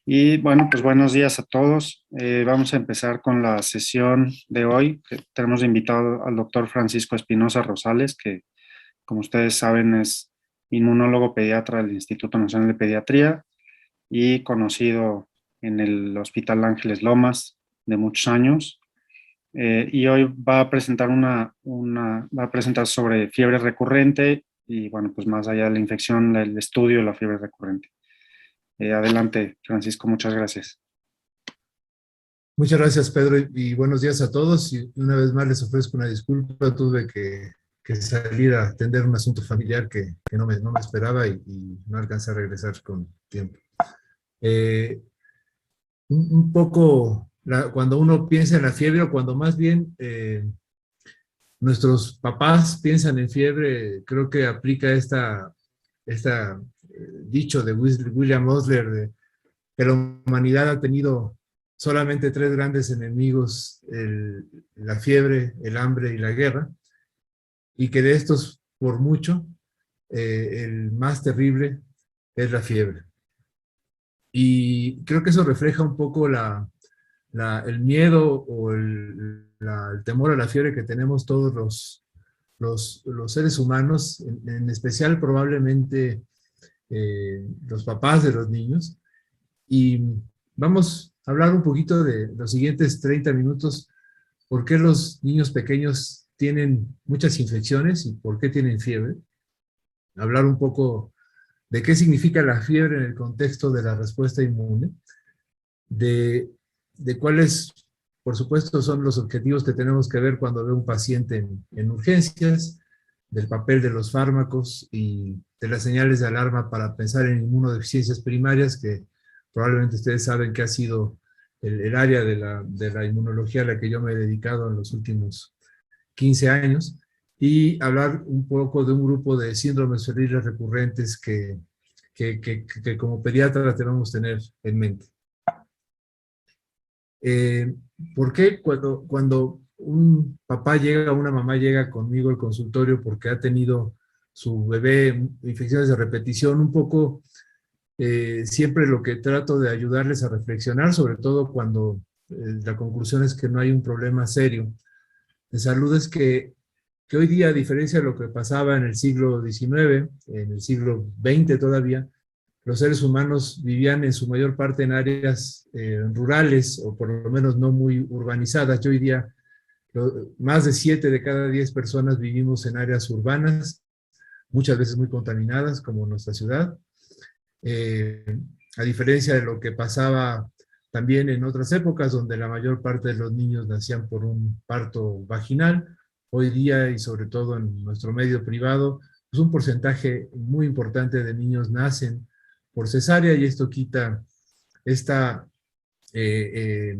Y bueno, pues buenos días a todos. Vamos a empezar con la sesión de hoy. Tenemos de invitado al doctor Francisco Espinosa Rosales, que como ustedes saben es inmunólogo pediatra del Instituto Nacional de Pediatría y conocido en el Hospital Ángeles Lomas de muchos años. Y hoy va a presentar va a presentar sobre fiebre recurrente y bueno, pues más allá de la infección, el estudio de la fiebre recurrente. Adelante, Francisco, muchas gracias. Muchas gracias, Pedro, y buenos días a todos. Y una vez más les ofrezco una disculpa. Tuve que salir a atender un asunto familiar que no me esperaba y no alcancé a regresar con tiempo. Eh, un poco, cuando uno piensa en la fiebre, o cuando más bien nuestros papás piensan en fiebre, creo que aplica dicho de William Osler, que la humanidad ha tenido solamente tres grandes enemigos: la fiebre, el hambre y la guerra, y que de estos, por mucho, el más terrible es la fiebre. Y creo que eso refleja un poco el miedo o el temor a la fiebre que tenemos todos los seres humanos, en especial probablemente los papás de los niños. Y vamos a hablar un poquito de los siguientes 30 minutos, por qué los niños pequeños tienen muchas infecciones y por qué tienen fiebre. Hablar un poco de qué significa la fiebre en el contexto de la respuesta inmune, de, de cuáles, por supuesto, son los objetivos que tenemos que ver cuando ve un paciente en urgencias, del papel de los fármacos y de las señales de alarma para pensar en inmunodeficiencias primarias, que probablemente ustedes saben que ha sido el área de la inmunología a la que yo me he dedicado en los últimos 15 años, y hablar un poco de un grupo de síndromes febriles recurrentes que como pediatra debemos tener en mente. Eh, ¿Por qué cuando un papá llega, una mamá llega conmigo al consultorio porque ha tenido su bebé infecciones de repetición? Un poco, siempre lo que trato de ayudarles a reflexionar, sobre todo cuando la conclusión es que no hay un problema serio de salud, es que hoy día, a diferencia de lo que pasaba en el siglo XIX, en el siglo XX todavía, los seres humanos vivían en su mayor parte en áreas rurales, o por lo menos no muy urbanizadas. Y hoy día más de 7 de cada 10 personas vivimos en áreas urbanas, muchas veces muy contaminadas, como nuestra ciudad. Eh, a diferencia de lo que pasaba también en otras épocas, donde la mayor parte de los niños nacían por un parto vaginal, hoy día, y sobre todo en nuestro medio privado, pues un porcentaje muy importante de niños nacen por cesárea, y esto quita esta eh,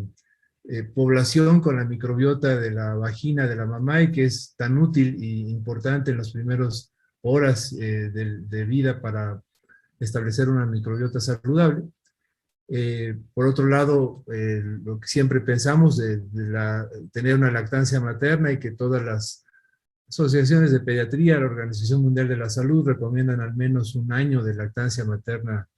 población con la microbiota de la vagina de la mamá, y que es tan útil e importante en las primeras horas de vida para establecer una microbiota saludable. Por otro lado, lo que siempre pensamos de tener una lactancia materna, y que todas las asociaciones de pediatría, la Organización Mundial de la Salud, recomiendan al menos un año de lactancia materna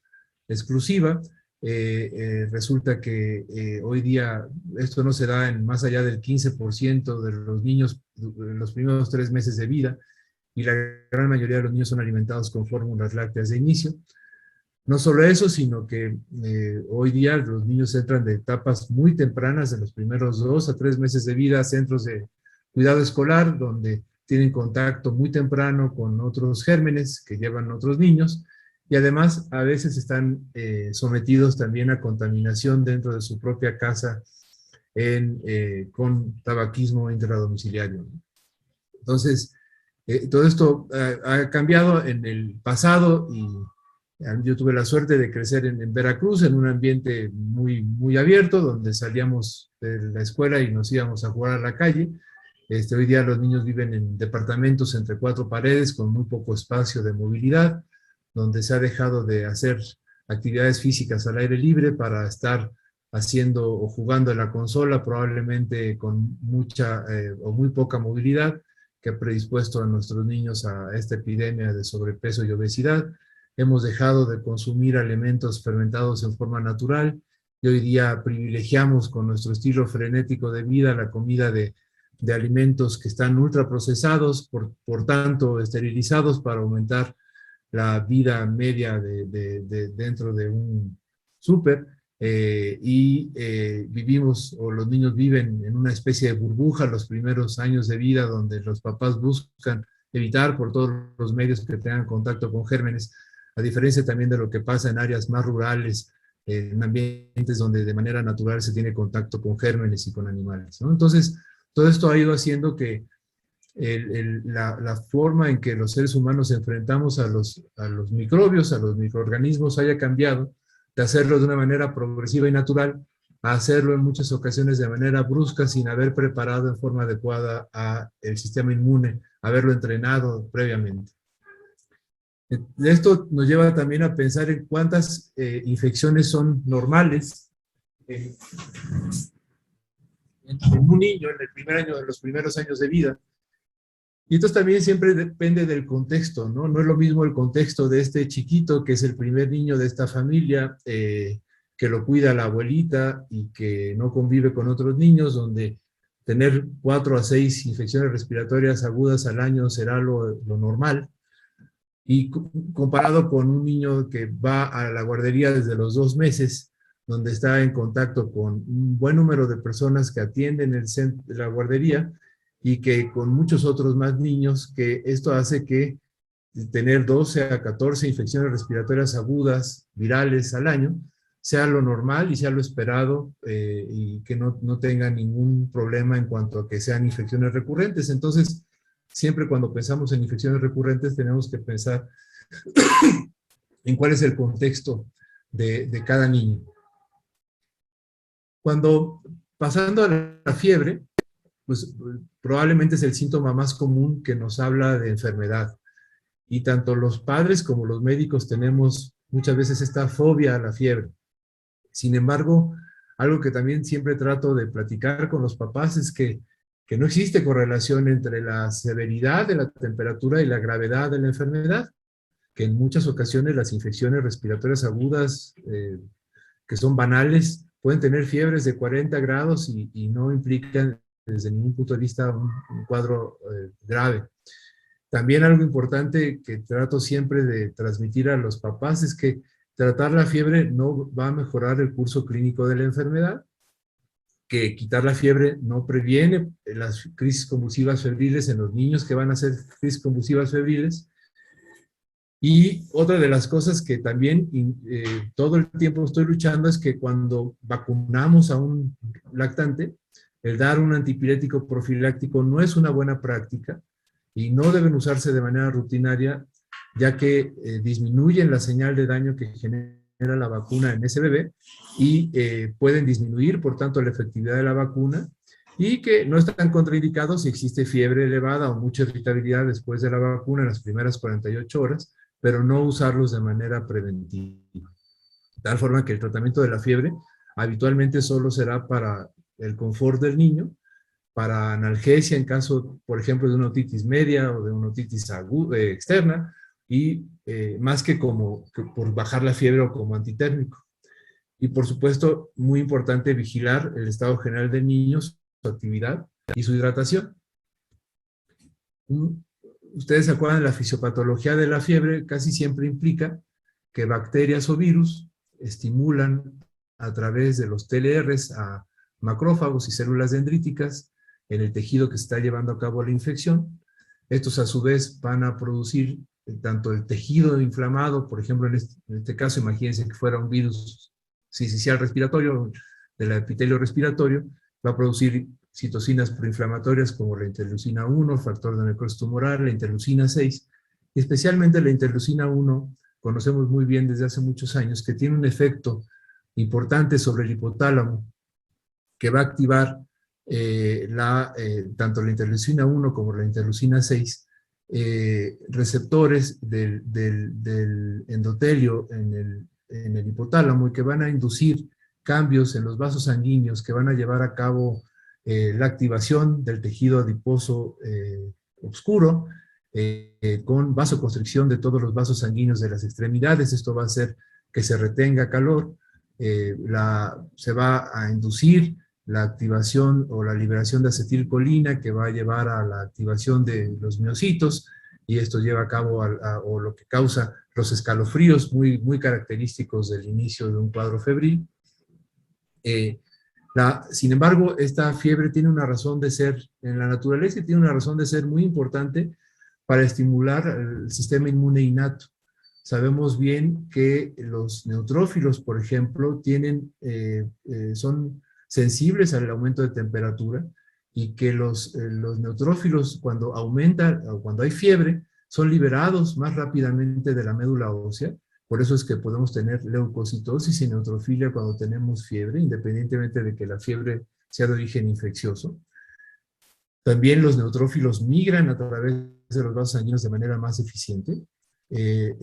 exclusiva. Resulta que hoy día esto no se da en más allá del 15% de los niños en los primeros 3 meses de vida, y la gran mayoría de los niños son alimentados con fórmulas lácteas de inicio. No solo eso, sino que hoy día los niños entran de etapas muy tempranas, en los primeros 2 a 3 meses de vida, a centros de cuidado escolar, donde tienen contacto muy temprano con otros gérmenes que llevan otros niños, y además a veces están sometidos también a contaminación dentro de su propia casa con tabaquismo intradomiciliario. Entonces, todo esto ha cambiado en el pasado, y yo tuve la suerte de crecer en Veracruz, en un ambiente muy abierto, donde salíamos de la escuela y nos íbamos a jugar a la calle. Hoy día los niños viven en departamentos entre cuatro paredes, con muy poco espacio de movilidad, donde se ha dejado de hacer actividades físicas al aire libre para estar haciendo o jugando en la consola, probablemente con mucha o muy poca movilidad, que ha predispuesto a nuestros niños a esta epidemia de sobrepeso y obesidad. hemos dejado de consumir alimentos fermentados en forma natural y hoy día privilegiamos con nuestro estilo frenético de vida la comida de alimentos que están ultraprocesados, por tanto esterilizados para aumentar la vida media dentro de un súper, vivimos, o los niños viven en una especie de burbuja los primeros años de vida, donde los papás buscan evitar por todos los medios que tengan contacto con gérmenes, a diferencia también de lo que pasa en áreas más rurales, en ambientes donde de manera natural se tiene contacto con gérmenes y con animales, ¿no? Entonces, todo esto ha ido haciendo que la forma en que los seres humanos enfrentamos a los microbios, a los microorganismos, haya cambiado de hacerlo de una manera progresiva y natural a hacerlo en muchas ocasiones de manera brusca sin haber preparado en forma adecuada a el sistema inmune, haberlo entrenado previamente. Esto nos lleva también a pensar en cuántas infecciones son normales en un niño en el primer año, en los primeros años de vida. Y esto también siempre depende del contexto, ¿no? No es lo mismo el contexto de este chiquito, que es el primer niño de esta familia, que lo cuida la abuelita y que no convive con otros niños, donde tener 4 a 6 infecciones respiratorias agudas al año será lo normal. Y comparado con un niño que va a la guardería desde los 2 meses, donde está en contacto con un buen número de personas que atienden la guardería, y que con muchos otros más niños, que esto hace que tener 12 a 14 infecciones respiratorias agudas, virales al año, sea lo normal y sea lo esperado, y que no tenga ningún problema en cuanto a que sean infecciones recurrentes. Entonces, siempre cuando pensamos en infecciones recurrentes tenemos que pensar en cuál es el contexto de cada niño. Pasando a la fiebre, pues probablemente es el síntoma más común que nos habla de enfermedad. Y tanto los padres como los médicos tenemos muchas veces esta fobia a la fiebre. Sin embargo, algo que también siempre trato de platicar con los papás es que no existe correlación entre la severidad de la temperatura y la gravedad de la enfermedad, que en muchas ocasiones las infecciones respiratorias agudas, que son banales, pueden tener fiebres de 40 grados y no implican desde ningún punto de vista un cuadro grave. También algo importante que trato siempre de transmitir a los papás es que tratar la fiebre no va a mejorar el curso clínico de la enfermedad, que quitar la fiebre no previene las crisis convulsivas febriles en los niños que van a hacer crisis convulsivas febriles. Y otra de las cosas que también todo el tiempo estoy luchando es que cuando vacunamos a un lactante, el dar un antipirético profiláctico no es una buena práctica y no deben usarse de manera rutinaria, ya que disminuyen la señal de daño que genera la vacuna en ese bebé y pueden disminuir, por tanto, la efectividad de la vacuna, y que no están contraindicados si existe fiebre elevada o mucha irritabilidad después de la vacuna en las primeras 48 horas, pero no usarlos de manera preventiva. De tal forma que el tratamiento de la fiebre habitualmente solo será para el confort del niño, para analgesia en caso, por ejemplo, de una otitis media o de una otitis externa, y más que por bajar la fiebre o como antitérmico. Y por supuesto, muy importante vigilar el estado general del niño, su actividad y su hidratación. Ustedes se acuerdan de la fisiopatología de la fiebre, casi siempre implica que bacterias o virus estimulan a través de los TLRs a macrófagos y células dendríticas en el tejido que se está llevando a cabo la infección. Estos a su vez van a producir tanto el tejido inflamado, por ejemplo en este caso imagínense que fuera un virus sincicial respiratorio, del epitelio respiratorio, va a producir citocinas proinflamatorias como la interleucina 1, factor de necrosis tumoral, la interleucina 6, y especialmente la interleucina 1, conocemos muy bien desde hace muchos años que tiene un efecto importante sobre el hipotálamo, que va a activar tanto la interleucina 1 como la interleucina 6, receptores del endotelio en el hipotálamo, y que van a inducir cambios en los vasos sanguíneos que van a llevar a cabo la activación del tejido adiposo oscuro, con vasoconstricción de todos los vasos sanguíneos de las extremidades. Esto va a hacer que se retenga calor, se va a inducir la activación o la liberación de acetilcolina, que va a llevar a la activación de los miocitos, y esto lleva a cabo o lo que causa los escalofríos muy característicos del inicio de un cuadro febril. Sin embargo, esta fiebre tiene una razón de ser en la naturaleza y tiene una razón de ser muy importante para estimular el sistema inmune innato. Sabemos bien que los neutrófilos, por ejemplo, son sensibles al aumento de temperatura, y que los neutrófilos, cuando aumentan o cuando hay fiebre, son liberados más rápidamente de la médula ósea. Por eso es que podemos tener leucocitosis y neutrofilia cuando tenemos fiebre, independientemente de que la fiebre sea de origen infeccioso. También los neutrófilos migran a través de los vasos sanguíneos de manera más eficiente.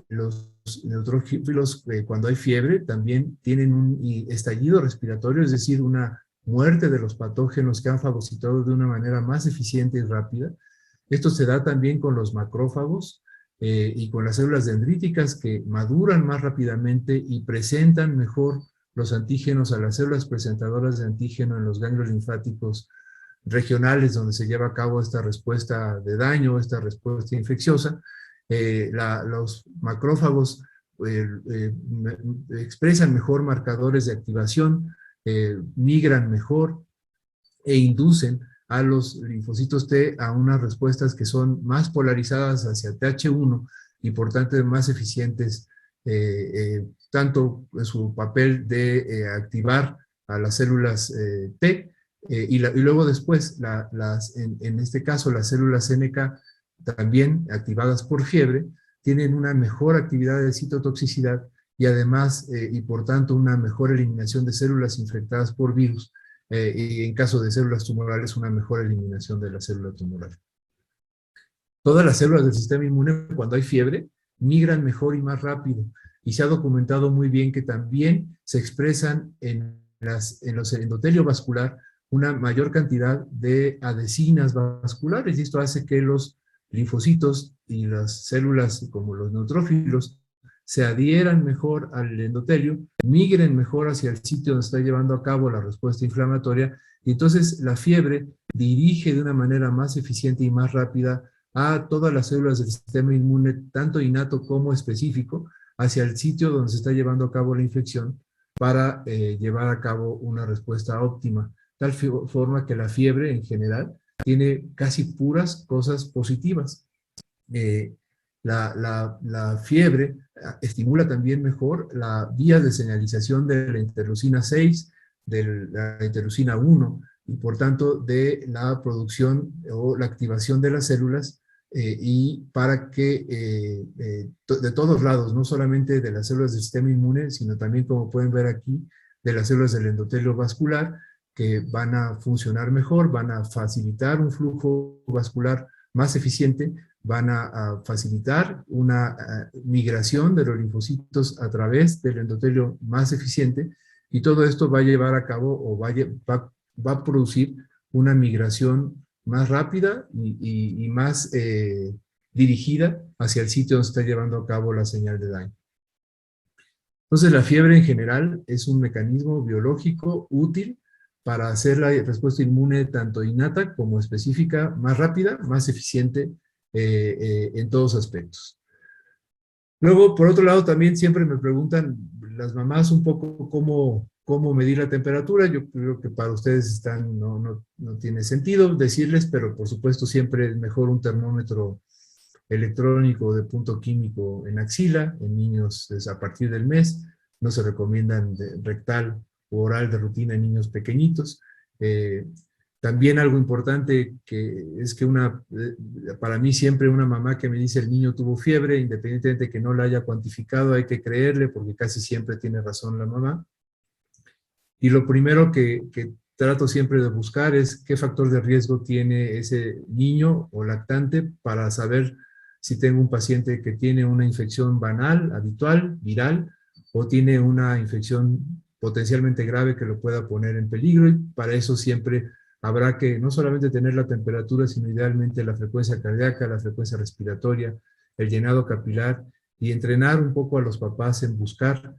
Los neutrófilos, cuando hay fiebre, también tienen un estallido respiratorio, es decir, una muerte de los patógenos que han fagocitado de una manera más eficiente y rápida. Esto se da también con los macrófagos y con las células dendríticas, que maduran más rápidamente y presentan mejor los antígenos a las células presentadoras de antígeno en los ganglios linfáticos regionales, donde se lleva a cabo esta respuesta de daño, esta respuesta infecciosa. Los macrófagos expresan mejor marcadores de activación, migran mejor e inducen a los linfocitos T a unas respuestas que son más polarizadas hacia Th1 y por tanto más eficientes, tanto en su papel de activar a las células T, y luego después, en este caso, las células NK, también activadas por fiebre, tienen una mejor actividad de citotoxicidad y además, y por tanto, una mejor eliminación de células infectadas por virus, y en caso de células tumorales, una mejor eliminación de la célula tumoral. Todas las células del sistema inmune, cuando hay fiebre, migran mejor y más rápido, y se ha documentado muy bien que también se expresan en los endotelios vascular una mayor cantidad de adhesinas vasculares, y esto hace que los linfocitos y las células como los neutrófilos se adhieran mejor al endotelio, migren mejor hacia el sitio donde está llevando a cabo la respuesta inflamatoria, y entonces la fiebre dirige de una manera más eficiente y más rápida a todas las células del sistema inmune, tanto innato como específico, hacia el sitio donde se está llevando a cabo la infección, para llevar a cabo una respuesta óptima, tal forma que la fiebre en general tiene casi puras cosas positivas. La fiebre estimula también mejor la vía de señalización de la interleucina 6, de la interleucina 1, y por tanto de la producción o la activación de las células, y para que de todos lados, no solamente de las células del sistema inmune, sino también, como pueden ver aquí, de las células del endotelio vascular, que van a funcionar mejor, van a facilitar un flujo vascular más eficiente, van a facilitar una migración de los linfocitos a través del endotelio más eficiente, y todo esto va a llevar a cabo o va a producir una migración más rápida y más dirigida hacia el sitio donde se está llevando a cabo la señal de daño. Entonces, la fiebre en general es un mecanismo biológico útil para hacer la respuesta inmune tanto innata como específica más rápida, más eficiente en todos aspectos. Luego, por otro lado, también siempre me preguntan las mamás un poco cómo medir la temperatura. Yo creo que para ustedes no tiene sentido decirles, pero por supuesto siempre es mejor un termómetro electrónico de punto químico en axila, en niños a partir del mes. No se recomiendan rectal o oral de rutina en niños pequeñitos. También algo importante es que para mí siempre una mamá que me dice el niño tuvo fiebre, independientemente de que no la haya cuantificado, hay que creerle, porque casi siempre tiene razón la mamá. Y lo primero que trato siempre de buscar es qué factor de riesgo tiene ese niño o lactante, para saber si tengo un paciente que tiene una infección banal, habitual, viral, o tiene una infección potencialmente grave que lo pueda poner en peligro, y para eso siempre habrá que no solamente tener la temperatura, sino idealmente la frecuencia cardíaca, la frecuencia respiratoria, el llenado capilar, y entrenar un poco a los papás en buscar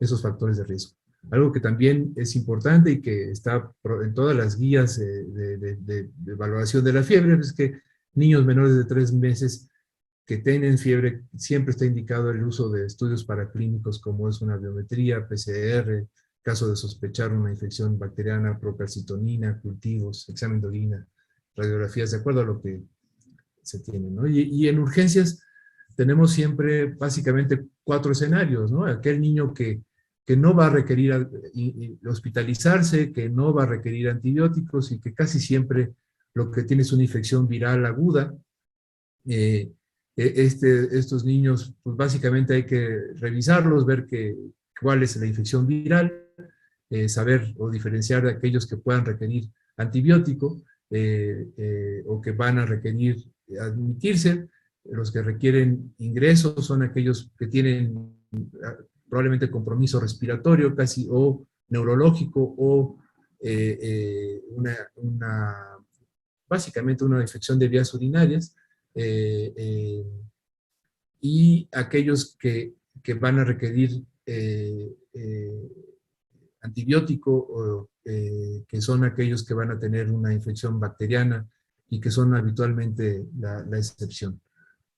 esos factores de riesgo. Algo que también es importante y que está en todas las guías de valoración de la fiebre es que niños menores de 3 meses que tienen fiebre, siempre está indicado el uso de estudios paraclínicos como es una biometría, PCR, caso de sospechar una infección bacteriana, procalcitonina, cultivos, examen de orina, radiografías, de acuerdo a lo que se tiene, ¿no? Y en urgencias tenemos siempre básicamente 4 escenarios, ¿no? Aquel niño que no va a requerir hospitalizarse, que no va a requerir antibióticos y que casi siempre lo que tiene es una infección viral aguda. Estos niños, pues básicamente hay que revisarlos, ver cuál es la infección viral, saber o diferenciar de aquellos que puedan requerir antibiótico o que van a requerir admitirse. Los que requieren ingresos son aquellos que tienen probablemente compromiso respiratorio casi o neurológico o básicamente una infección de vías urinarias eh, eh, y aquellos que van a requerir antibiótico, que son aquellos que van a tener una infección bacteriana y que son habitualmente la excepción.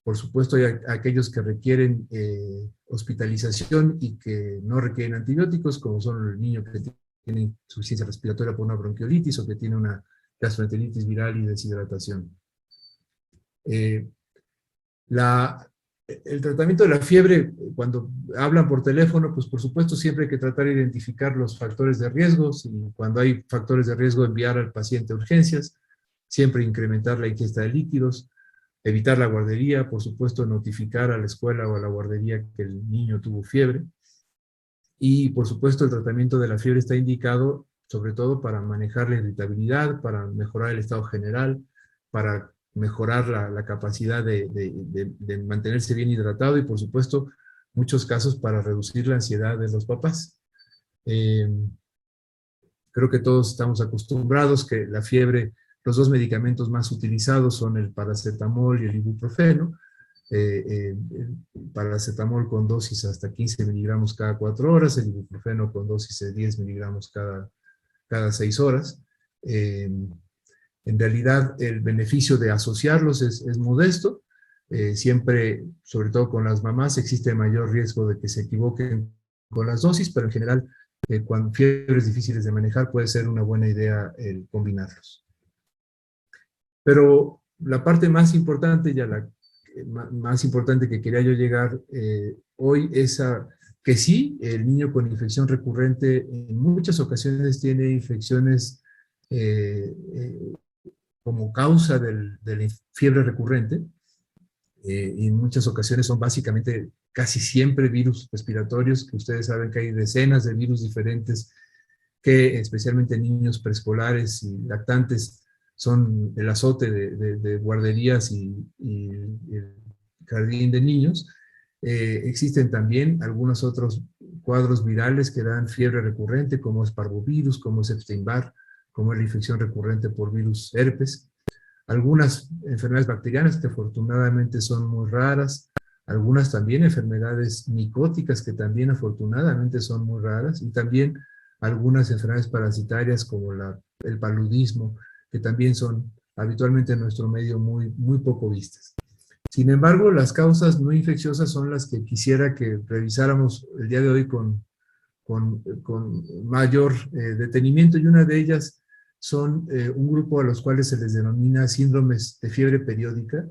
Por supuesto, hay aquellos que requieren hospitalización y que no requieren antibióticos, como son los niños que tienen insuficiencia respiratoria por una bronquiolitis o que tienen una gastroenteritis viral y deshidratación. El tratamiento de la fiebre, cuando hablan por teléfono, pues por supuesto siempre hay que tratar de identificar los factores de riesgo, y cuando hay factores de riesgo enviar al paciente a urgencias, siempre incrementar la ingesta de líquidos, evitar la guardería, por supuesto notificar a la escuela o a la guardería que el niño tuvo fiebre, y por supuesto el tratamiento de la fiebre está indicado sobre todo para manejar la irritabilidad, para mejorar el estado general, para mejorar la capacidad de mantenerse bien hidratado y por supuesto muchos casos para reducir la ansiedad de los papás. Creo que todos estamos acostumbrados que la fiebre, los 2 medicamentos más utilizados son el paracetamol y el ibuprofeno. El paracetamol con dosis hasta 15 miligramos cada 4 horas, el ibuprofeno con dosis de 10 miligramos cada 6 horas. En realidad, el beneficio de asociarlos es modesto. Siempre, sobre todo con las mamás, existe mayor riesgo de que se equivoquen con las dosis, pero en general, con fiebres difíciles de manejar, puede ser una buena idea el combinarlos. Pero la parte más importante, más importante que quería yo llegar hoy es a que sí, el niño con infección recurrente en muchas ocasiones tiene infecciones como causa de la fiebre recurrente, y en muchas ocasiones son básicamente casi siempre virus respiratorios, que ustedes saben que hay decenas de virus diferentes que especialmente niños preescolares y lactantes son el azote de guarderías y el jardín de niños. Existen también algunos otros cuadros virales que dan fiebre recurrente, como es parvovirus, como es Epstein-Barr, como es la infección recurrente por virus herpes. Algunas enfermedades bacterianas que afortunadamente son muy raras, algunas también enfermedades micóticas que también afortunadamente son muy raras, y también algunas enfermedades parasitarias como el paludismo, que también son habitualmente en nuestro medio muy poco vistas. Sin embargo, las causas no infecciosas son las que quisiera que revisáramos el día de hoy con mayor detenimiento, y una de ellas son un grupo a los cuales se les denomina síndromes de fiebre periódica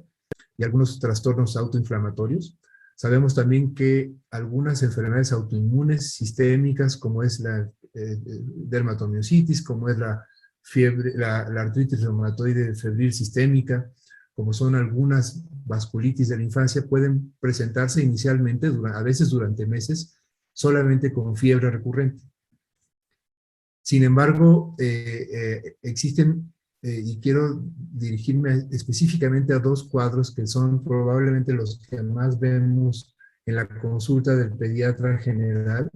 y algunos trastornos autoinflamatorios. Sabemos también que algunas enfermedades autoinmunes sistémicas, como es la dermatomiositis, como es la fiebre, la artritis reumatoide febril sistémica, como son algunas vasculitis de la infancia, pueden presentarse inicialmente, a veces durante meses, solamente con fiebre recurrente. Sin embargo, existen, y quiero dirigirme específicamente a 2 cuadros que son probablemente los que más vemos en la consulta del pediatra general.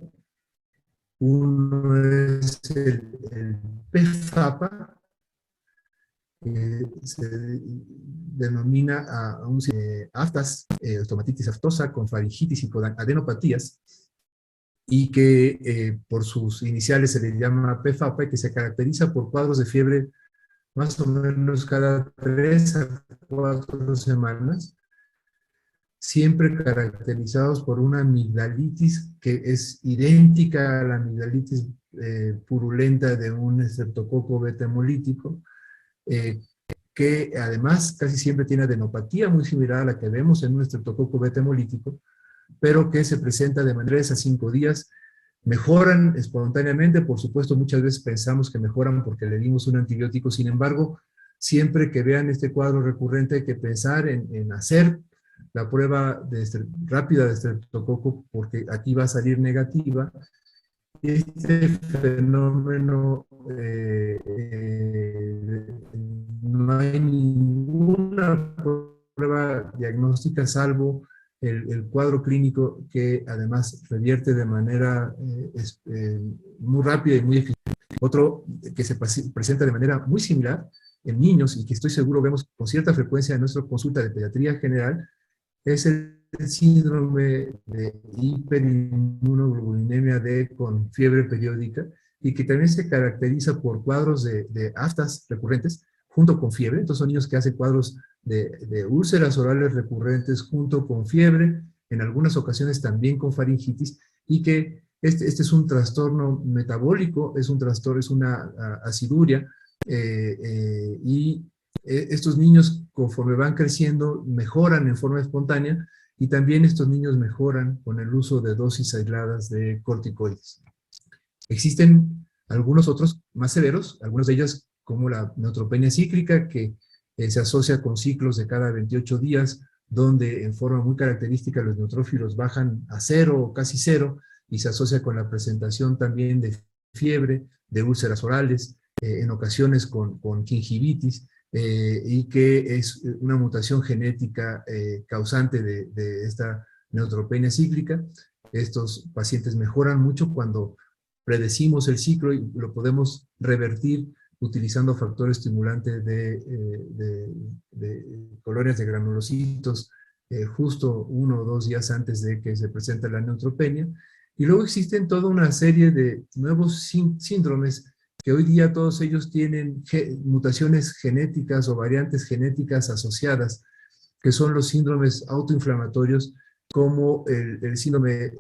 Uno es el PFAPA, se denomina a un aftas, estomatitis aftosa con faringitis y con adenopatías, y que por sus iniciales se le llama PFAPA, que se caracteriza por cuadros de fiebre más o menos cada 3 a 4 semanas, siempre caracterizados por una amigdalitis que es idéntica a la amigdalitis purulenta de un estreptococo beta hemolítico, que además casi siempre tiene adenopatía muy similar a la que vemos en un estreptococo beta hemolítico, pero que se presenta de manera de 3 a 5 días, mejoran espontáneamente. Por supuesto, muchas veces pensamos que mejoran porque le dimos un antibiótico. Sin embargo, siempre que vean este cuadro recurrente hay que pensar en hacer la prueba rápida de estreptococo, porque aquí va a salir negativa. Este fenómeno, no hay ninguna prueba diagnóstica salvo el cuadro clínico, que además revierte de manera muy rápida y muy eficiente. Otro que se presenta de manera muy similar en niños, y que estoy seguro vemos con cierta frecuencia en nuestra consulta de pediatría general, es el síndrome de hiperinmunoglobulinemia D con fiebre periódica, y que también se caracteriza por cuadros de aftas recurrentes junto con fiebre. Entonces son niños que hacen cuadros de úlceras orales recurrentes junto con fiebre, en algunas ocasiones también con faringitis, y que este es un trastorno metabólico, es una aciduria, y estos niños, conforme van creciendo, mejoran en forma espontánea, y también estos niños mejoran con el uso de dosis aisladas de corticoides. Existen algunos otros más severos, algunos de ellos como la neutropenia cíclica, que se asocia con ciclos de cada 28 días, donde en forma muy característica los neutrófilos bajan a 0 o casi 0, y se asocia con la presentación también de fiebre, de úlceras orales, en ocasiones con gingivitis, y que es una mutación genética causante de esta neutropenia cíclica. Estos pacientes mejoran mucho cuando predecimos el ciclo y lo podemos revertir utilizando factores estimulantes de colonias de granulocitos justo 1 o 2 días antes de que se presente la neutropenia. Y luego existen toda una serie de nuevos síndromes que hoy día todos ellos tienen mutaciones genéticas o variantes genéticas asociadas, que son los síndromes autoinflamatorios, como el síndrome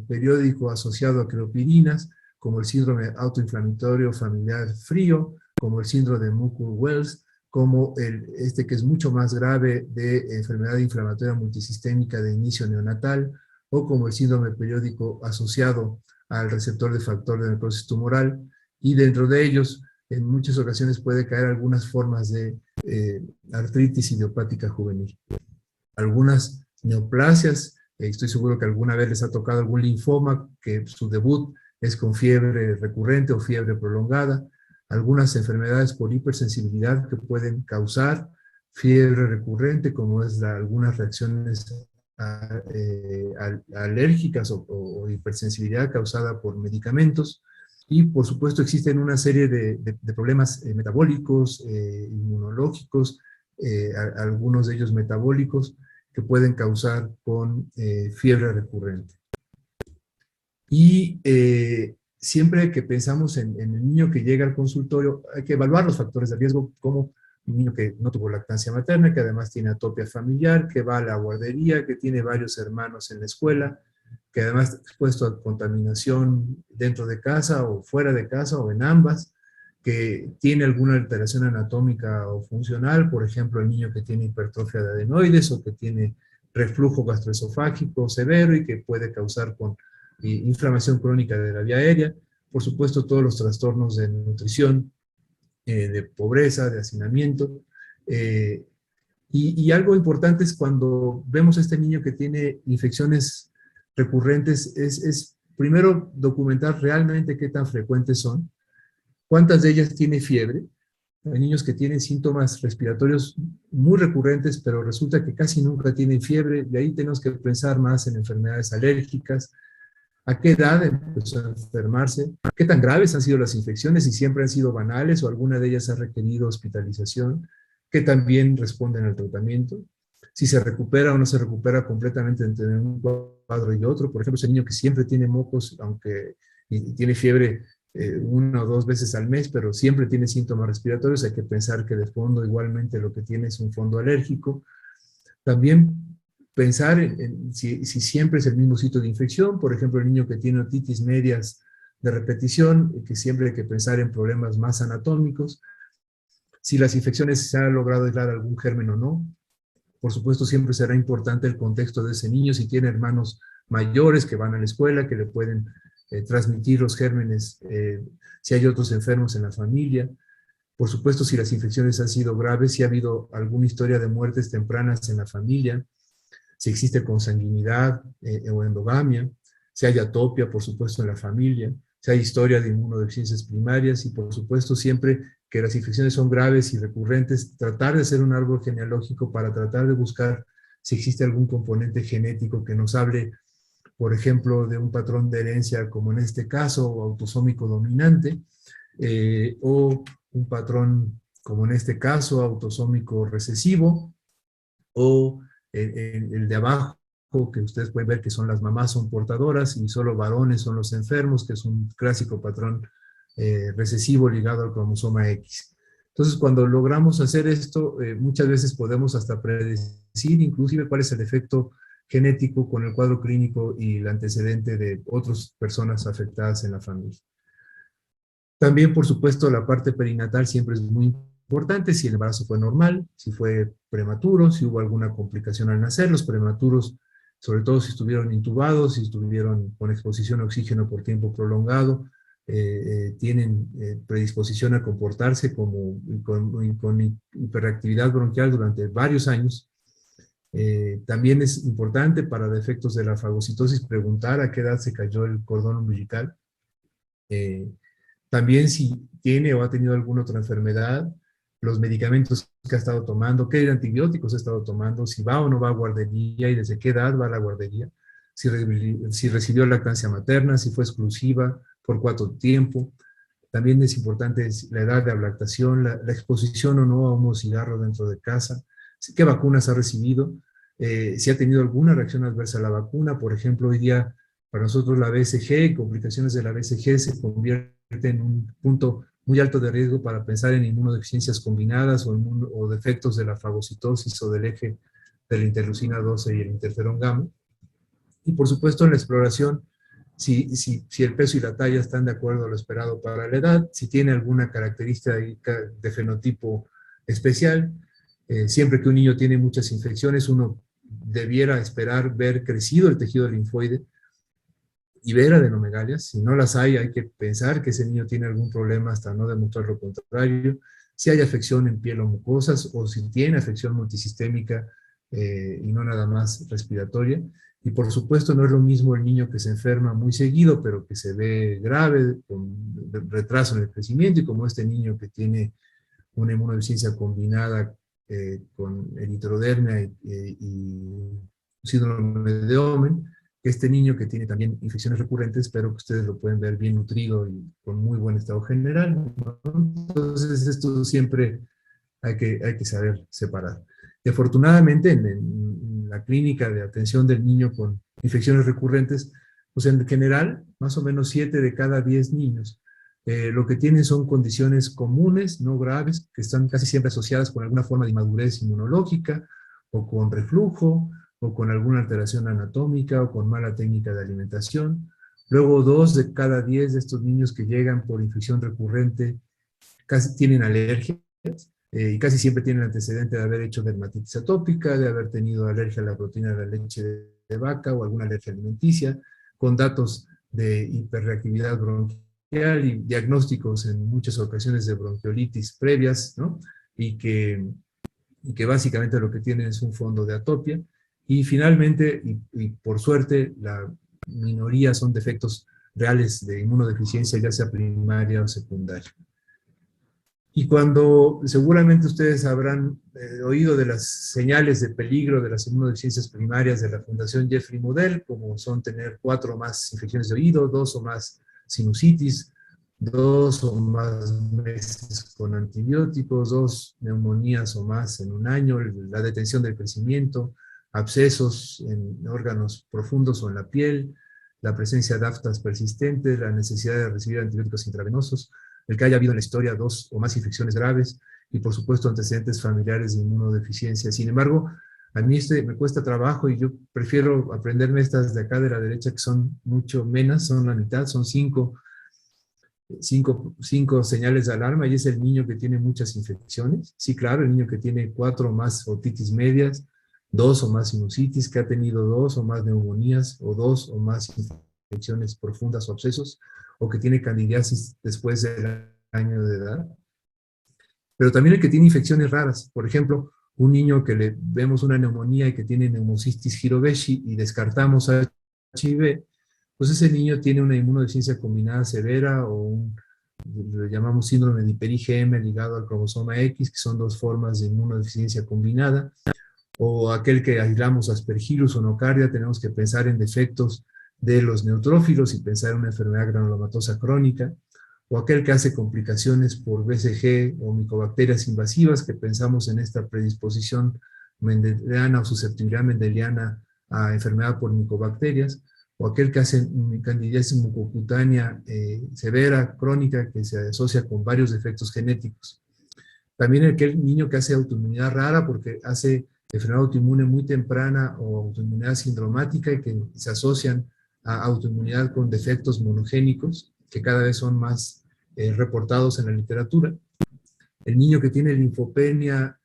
periódico asociado a creopirinas, como el síndrome autoinflamatorio familiar frío, como el síndrome de Muckle-Wells, como este que es mucho más grave de enfermedad inflamatoria multisistémica de inicio neonatal, o como el síndrome periódico asociado al receptor de factor de necrosis tumoral, y dentro de ellos, en muchas ocasiones puede caer algunas formas de artritis idiopática juvenil. Algunas neoplasias, estoy seguro que alguna vez les ha tocado algún linfoma que su debut es con fiebre recurrente o fiebre prolongada. Algunas enfermedades por hipersensibilidad que pueden causar fiebre recurrente, como es algunas reacciones alérgicas o hipersensibilidad causada por medicamentos. Y por supuesto existen una serie de problemas metabólicos, inmunológicos, algunos de ellos metabólicos, que pueden causar con fiebre recurrente. Y siempre que pensamos en el niño que llega al consultorio, hay que evaluar los factores de riesgo, como un niño que no tuvo lactancia materna, que además tiene atopia familiar, que va a la guardería, que tiene varios hermanos en la escuela, que además está expuesto a contaminación dentro de casa o fuera de casa o en ambas, que tiene alguna alteración anatómica o funcional, por ejemplo, el niño que tiene hipertrofia de adenoides o que tiene reflujo gastroesofágico severo y que puede causar con inflamación crónica de la vía aérea. Por supuesto, todos los trastornos de nutrición, de pobreza, de hacinamiento. Y algo importante es cuando vemos a este niño que tiene infecciones recurrentes, es primero documentar realmente qué tan frecuentes son, cuántas de ellas tiene fiebre. Hay niños que tienen síntomas respiratorios muy recurrentes, pero resulta que casi nunca tienen fiebre. De ahí tenemos que pensar más en enfermedades alérgicas. ¿A qué edad empezó a enfermarse? ¿Qué tan graves han sido las infecciones? ¿Si siempre han sido banales o alguna de ellas ha requerido hospitalización? ¿Qué tan bien responden al tratamiento? Si se recupera o no se recupera completamente entre un cuadro y otro. Por ejemplo, ese niño que siempre tiene mocos, aunque y tiene fiebre una o dos veces al mes, pero siempre tiene síntomas respiratorios, hay que pensar que de fondo igualmente lo que tiene es un fondo alérgico. También pensar en si siempre es el mismo sitio de infección, por ejemplo, el niño que tiene otitis medias de repetición, que siempre hay que pensar en problemas más anatómicos, si las infecciones se ha logrado aislar algún germen o no. Por supuesto, siempre será importante el contexto de ese niño, si tiene hermanos mayores que van a la escuela, que le pueden transmitir los gérmenes, si hay otros enfermos en la familia. Por supuesto, si las infecciones han sido graves, si ha habido alguna historia de muertes tempranas en la familia, si existe consanguinidad o endogamia, si hay atopia, por supuesto, en la familia, si hay historia de inmunodeficiencias primarias y, por supuesto, siempre que las infecciones son graves y recurrentes, tratar de hacer un árbol genealógico para tratar de buscar si existe algún componente genético que nos hable, por ejemplo, de un patrón de herencia, como en este caso, autosómico dominante, o un patrón, como en este caso, autosómico recesivo, o el de abajo, que ustedes pueden ver que son las mamás son portadoras y solo varones son los enfermos, que es un clásico patrón recesivo ligado al cromosoma X. Entonces, cuando logramos hacer esto, muchas veces podemos hasta predecir inclusive cuál es el efecto genético con el cuadro clínico y el antecedente de otras personas afectadas en la familia. También, por supuesto, la parte perinatal siempre es muy importante, si el embarazo fue normal, si fue prematuro, si hubo alguna complicación al nacer. Los prematuros, sobre todo si estuvieron intubados, si estuvieron con exposición a oxígeno por tiempo prolongado, tienen predisposición a comportarse con hiperactividad bronquial durante varios años. También es importante para defectos de la fagocitosis preguntar a qué edad se cayó el cordón umbilical. También si tiene o ha tenido alguna otra enfermedad, los medicamentos que ha estado tomando, qué antibióticos ha estado tomando, si va o no va a guardería y desde qué edad va a la guardería, si recibió lactancia materna, si fue exclusiva, por cuánto tiempo. También es importante la edad de lactación, la exposición o no a humo cigarro dentro de casa, qué vacunas ha recibido, si ha tenido alguna reacción adversa a la vacuna. Por ejemplo, hoy día para nosotros la BCG, complicaciones de la BCG se convierte en un punto muy alto de riesgo para pensar en inmunodeficiencias combinadas o defectos de la fagocitosis o del eje de la interleucina 12 y el interferón gamma. Y por supuesto en la exploración, si el peso y la talla están de acuerdo a lo esperado para la edad, si tiene alguna característica de fenotipo especial. Siempre que un niño tiene muchas infecciones, uno debiera esperar ver crecido el tejido linfoide y ver adenomegalias. Si no las hay que pensar que ese niño tiene algún problema hasta no demostrar lo contrario. Si hay afección en piel o mucosas, o si tiene afección multisistémica y no nada más respiratoria. Y por supuesto no es lo mismo el niño que se enferma muy seguido, pero que se ve grave, con retraso en el crecimiento, y como este niño que tiene una inmunodeficiencia combinada con eritrodermia y síndrome de Omenn, este niño que tiene también infecciones recurrentes, pero que ustedes lo pueden ver bien nutrido y con muy buen estado general, ¿no? Entonces esto siempre hay que saber separar. Y afortunadamente en la clínica de atención del niño con infecciones recurrentes, pues en general, más o menos 7 de cada 10 niños lo que tienen son condiciones comunes, no graves, que están casi siempre asociadas con alguna forma de inmadurez inmunológica, o con reflujo, o con alguna alteración anatómica, o con mala técnica de alimentación. Luego, 2 de cada 10 de estos niños que llegan por infección recurrente casi tienen alergias, y casi siempre tienen antecedente de haber hecho dermatitis atópica, de haber tenido alergia a la proteína de la leche de vaca o alguna alergia alimenticia, con datos de hiperreactividad bronquial y diagnósticos en muchas ocasiones de bronquiolitis previas, ¿no? Y que básicamente lo que tienen es un fondo de atopia. Y finalmente, y por suerte, la minoría son defectos reales de inmunodeficiencia, ya sea primaria o secundaria. Y cuando seguramente ustedes habrán oído de las señales de peligro de las inmunodeficiencias primarias de la Fundación Jeffrey Modell, como son tener 4 o más infecciones de oído, 2 o más sinusitis, 2 o más meses con antibióticos, 2 neumonías o más en un año, la detención del crecimiento, abscesos en órganos profundos o en la piel, la presencia de aftas persistentes, la necesidad de recibir antibióticos intravenosos, el que haya habido en la historia 2 o más infecciones graves y, por supuesto, antecedentes familiares de inmunodeficiencia. Sin embargo, a mí me cuesta trabajo y yo prefiero aprenderme estas de acá de la derecha, que son mucho menos, son la mitad, son cinco señales de alarma, y es el niño que tiene muchas infecciones. Sí, claro, el niño que tiene 4 o más otitis medias, 2 o más sinusitis, que ha tenido 2 o más neumonías o 2 o más infecciones profundas o abscesos, o que tiene candidiasis después del año de edad. Pero también el que tiene infecciones raras. Por ejemplo, un niño que le vemos una neumonía y que tiene neumocistis Hirobeshi y descartamos HIV, pues ese niño tiene una inmunodeficiencia combinada severa o lo llamamos síndrome de hiper-IgM ligado al cromosoma X, que son 2 formas de inmunodeficiencia combinada. O aquel que aislamos Aspergillus o nocardia, tenemos que pensar en defectos de los neutrófilos y pensar en una enfermedad granulomatosa crónica. O aquel que hace complicaciones por BCG o micobacterias invasivas, que pensamos en esta predisposición mendeliana o susceptibilidad mendeliana a enfermedad por micobacterias. O aquel que hace candidiasis mucocutánea severa, crónica, que se asocia con varios defectos genéticos. También aquel niño que hace autoinmunidad rara porque hace enfermedad autoinmune muy temprana o autoinmunidad sindromática y que se asocian a autoinmunidad con defectos monogénicos, que cada vez son más reportados en la literatura. El niño que tiene linfopenia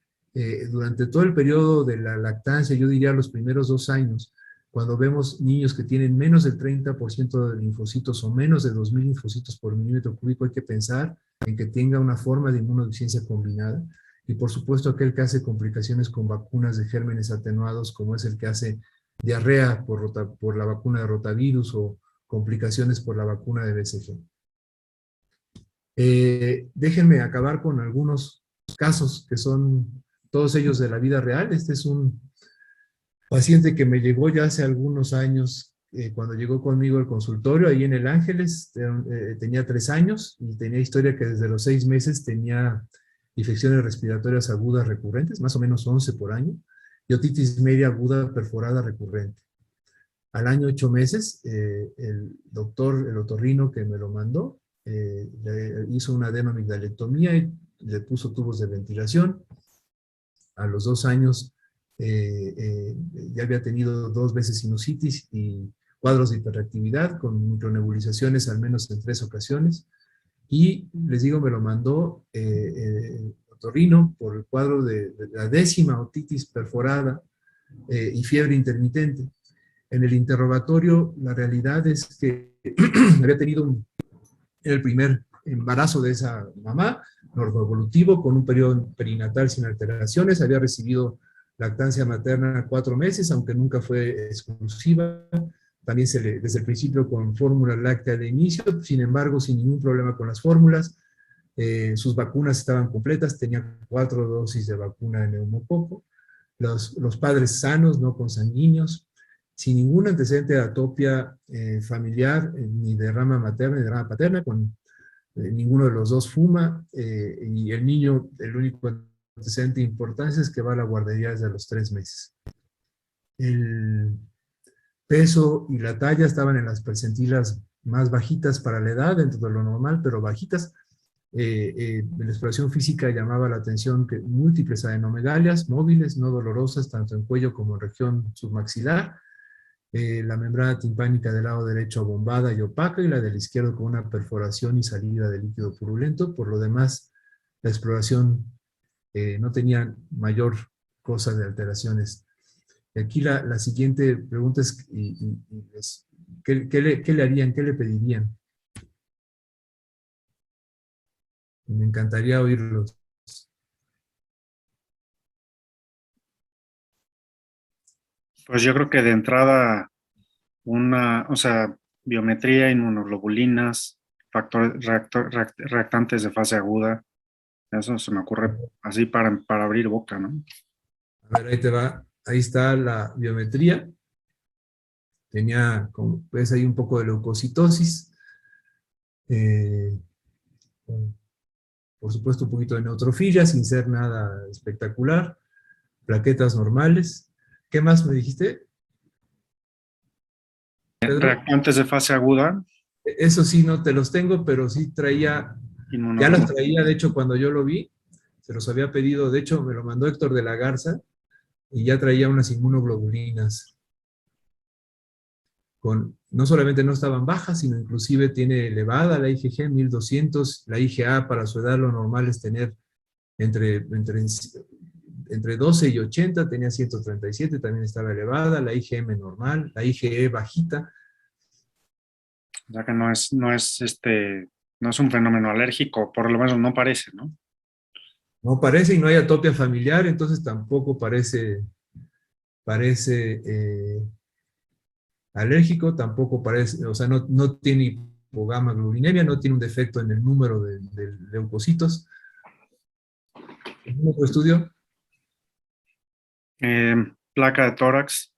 durante todo el periodo de la lactancia, yo diría los primeros 2 años, cuando vemos niños que tienen menos del 30% de linfocitos o menos de 2.000 linfocitos por milímetro cúbico, hay que pensar en que tenga una forma de inmunodeficiencia combinada. Y por supuesto aquel que hace complicaciones con vacunas de gérmenes atenuados, como es el que hace diarrea por la vacuna de rotavirus o complicaciones por la vacuna de BCG. Déjenme acabar con algunos casos que son todos ellos de la vida real. Este es un paciente que me llegó ya hace algunos años, cuando llegó conmigo al consultorio, ahí en El Ángeles, tenía 3 años y tenía historia que desde los 6 meses tenía infecciones respiratorias agudas recurrentes, más o menos 11 por año, y otitis media aguda perforada recurrente. Al año 8 meses, el doctor, el otorrino que me lo mandó, le hizo una adenomigdalectomía y le puso tubos de ventilación. A los 2 años ya había tenido 2 veces sinusitis y cuadros de hiperreactividad con micronebulizaciones al menos en 3 ocasiones. Y les digo, me lo mandó el otorrino por el cuadro de la 10ª otitis perforada y fiebre intermitente. En el interrogatorio, la realidad es que había tenido el primer embarazo de esa mamá, normoevolutivo, con un periodo perinatal sin alteraciones, había recibido lactancia materna 4 meses, aunque nunca fue exclusiva, también desde el principio con fórmula láctea de inicio, sin embargo, sin ningún problema con las fórmulas, sus vacunas estaban completas, tenía 4 dosis de vacuna de neumococo, los padres sanos, no consanguíneos, sin ningún antecedente de atopia familiar, ni de rama materna ni de rama paterna, con ninguno de los dos fuma, y el niño, el único antecedente de importancia es que va a la guardería desde los 3 meses. El peso y la talla estaban en las percentilas más bajitas para la edad, dentro de lo normal, pero bajitas. En la exploración física llamaba la atención que múltiples adenomegalias móviles, no dolorosas, tanto en cuello como en región submaxilar, la membrana timpánica del lado derecho abombada y opaca, y la del izquierdo con una perforación y salida de líquido purulento. Por lo demás, la exploración no tenía mayor cosa de alteraciones. Y aquí la siguiente pregunta es, ¿qué le harían? ¿Qué le pedirían? Me encantaría oírlos. Pues yo creo que de entrada o sea, biometría, inmunoglobulinas, factores reactantes de fase aguda, Eso se me ocurre así para abrir boca, ¿no? A ver, ahí te va. Ahí está la biometría. Tenía, como ves, ahí un poco de leucocitosis. Eh, por supuesto, un poquito de neutrofilia, sin ser nada espectacular. Plaquetas normales. ¿Qué más me dijiste, Pedro? Reactantes de fase aguda, Eso sí, no te los tengo, pero sí traía, ya las inmunoglobulina. traía, de hecho, cuando yo lo vi, se los había pedido, de hecho, me lo mandó Héctor de la Garza, y ya traía unas inmunoglobulinas no solamente no estaban bajas, sino inclusive tiene elevada la IgG 1200, la IgA para su edad lo normal es tener entre 12 y 80, tenía 137, también estaba elevada, la IgM normal, la IgE bajita. O sea que no es un fenómeno alérgico, por lo menos no parece, ¿no? No parece y no hay atopia familiar, entonces tampoco parece alérgico, tampoco parece, o sea, no tiene hipogamaglobulinemia, no tiene un defecto en el número de leucocitos. ¿Un otro estudio? Eh, Placa de tórax,